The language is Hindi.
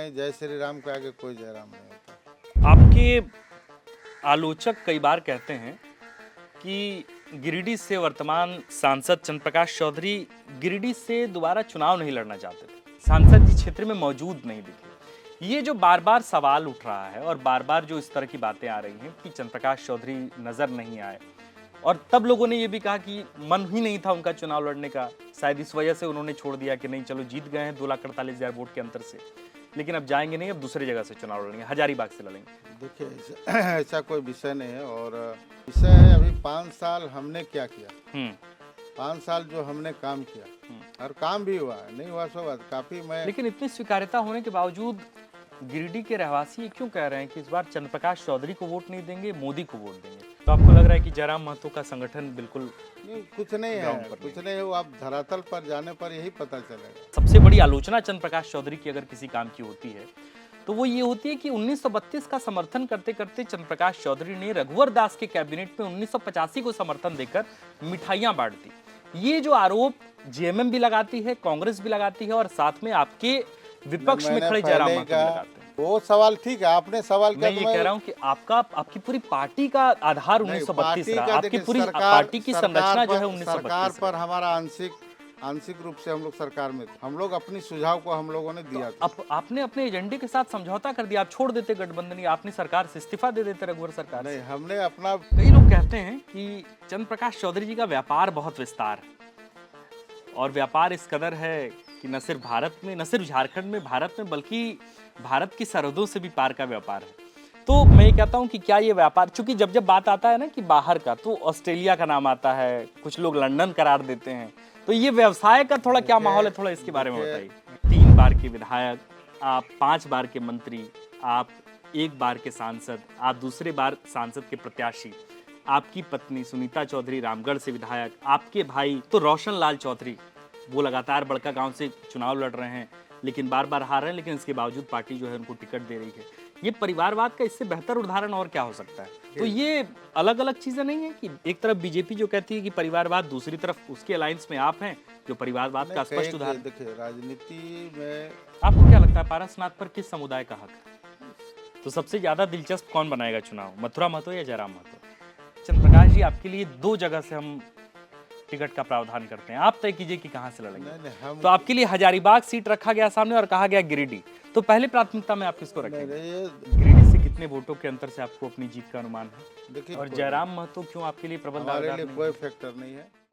नहीं, जय श्री राम के आगे कोई जयराम नहीं होता। आपके आलोचक कई बार कहते हैं कि गिरिडीह से वर्तमान सांसद चंद्रप्रकाश चौधरी गिरिडीह से दोबारा चुनाव नहीं लड़ना चाहते थे, सांसद जी क्षेत्र में मौजूद नहीं दिखे। ये जो बार बार सवाल उठ रहा है और बार बार जो इस तरह की बातें आ रही हैं कि चंद्रप्रकाश चौधरी नजर नहीं आए, और तब लोगों ने ये भी कहा कि मन ही नहीं था उनका चुनाव लड़ने का, शायद इस वजह से उन्होंने छोड़ दिया कि नहीं चलो जीत गए हैं 2,48,000 वोट के अंतर से, लेकिन अब जाएंगे नहीं, अब दूसरी जगह से चुनाव लड़ेंगे, हजारीबाग से लड़ेंगे। देखिए ऐसा कोई विषय नहीं है, और विषय है अभी 5 साल हमने क्या किया। 5 साल जो हमने काम किया, और काम भी हुआ है, नहीं हुआ सो बात काफी। मैं लेकिन इतनी स्वीकार्यता होने के बावजूद गिरिडीह के रहवासी ये क्यों कह रहे हैं कि इस बार चंद्रप्रकाश चौधरी को वोट नहीं देंगे, मोदी को वोट देंगे? तो आपको लग रहा है कि जयराम महतो का संगठन बिल्कुल नहीं, कुछ नहीं है, कुछ नहीं है, वो आप धरातल पर जाने पर यही पता चलेगा। सबसे बड़ी आलोचना चंद्रप्रकाश चौधरी की अगर किसी काम की होती है तो वो ये होती है कि 1932 का समर्थन करते करते चंद्रप्रकाश चौधरी ने रघुवर दास के कैबिनेट में 1985 को समर्थन देकर मिठाइयां बांट दी। ये जो आरोप जेएमएम भी लगाती है, कांग्रेस भी लगाती है, और साथ में आपके विपक्ष में खड़े जयराम महतो भी लगाते हैं। वो सवाल ठीक है, आपने सवाल किया। मैं ये कह रहा हूँ कि आपकी पूरी पार्टी का आधार 1932 रहा, आपकी पूरी पार्टी की संरचना जो है 1932 सरकार पर हमारा आंशिक रूप से हम लोग सरकार में थे, हम लोग अपनी सुझाव को हम लोगों ने दिया था। अब आपने अपने एजेंडे के साथ समझौता कर दिया, आप छोड़ देते गठबंधन, आपने सरकार से इस्तीफा दे देते रघुवर सरकार नहीं, हमने अपना। कई लोग कहते हैं कि चंद्रप्रकाश चौधरी जी का व्यापार बहुत विस्तार है, और व्यापार इस कदर है कि न सिर्फ भारत में, न सिर्फ झारखंड में, भारत में, बल्कि भारत की सरहदों से भी पार का व्यापार है। तो मैं ये कहता हूँ कि क्या ये व्यापार, चूंकि जब बात आता है ना कि बाहर का, तो ऑस्ट्रेलिया का नाम आता है, कुछ लोग लंदन करार देते हैं, तो ये व्यवसाय का थोड़ा क्या माहौल है, थोड़ा इसके बारे में बताइए। 3 बार के विधायक, आप 5 बार के मंत्री, आप 1 बार के सांसद, आप दूसरे बार सांसद के प्रत्याशी, आपकी पत्नी सुनीता चौधरी रामगढ़ से विधायक, आपके भाई तो रोशन लाल चौधरी, वो लगातार बड़का गांव से चुनाव लड़ रहे हैं, लेकिन बार बार हार रहे हैं, लेकिन इसके बावजूद पार्टी जो है उनको टिकट दे रही है। ये परिवारवाद का इससे बेहतर उदाहरण और क्या हो सकता है? तो ये अलग अलग चीजें नहीं है कि एक तरफ बीजेपी जो कहती है कि परिवारवाद, दूसरी तरफ उसके अलायंस में आप हैं जो परिवारवाद का स्पष्ट उदाहरण। देखिए, राजनीति में आपको क्या लगता है पारसनाथ पर किस समुदाय का हक है? तो सबसे ज्यादा दिलचस्प कौन बनाएगा चुनाव, मथुरा महतो या जयराम महतो? चंद्रप्रकाश जी, आपके लिए 2 जगह से हम टिकट का प्रावधान करते हैं, आप तय कीजिए कि कहां से लड़ेंगे। तो आपके लिए हजारीबाग सीट रखा गया सामने और कहा गया गिरिडीह, तो पहले प्राथमिकता में आप किसको रखेंगे? गिरिडीह से कितने वोटों के अंतर से आपको अपनी जीत का अनुमान है? देखिए, और जयराम महतो क्यों आपके लिए प्रबल हमारे दावेदार लिए नहीं कोई है? फैक्टर नहीं है।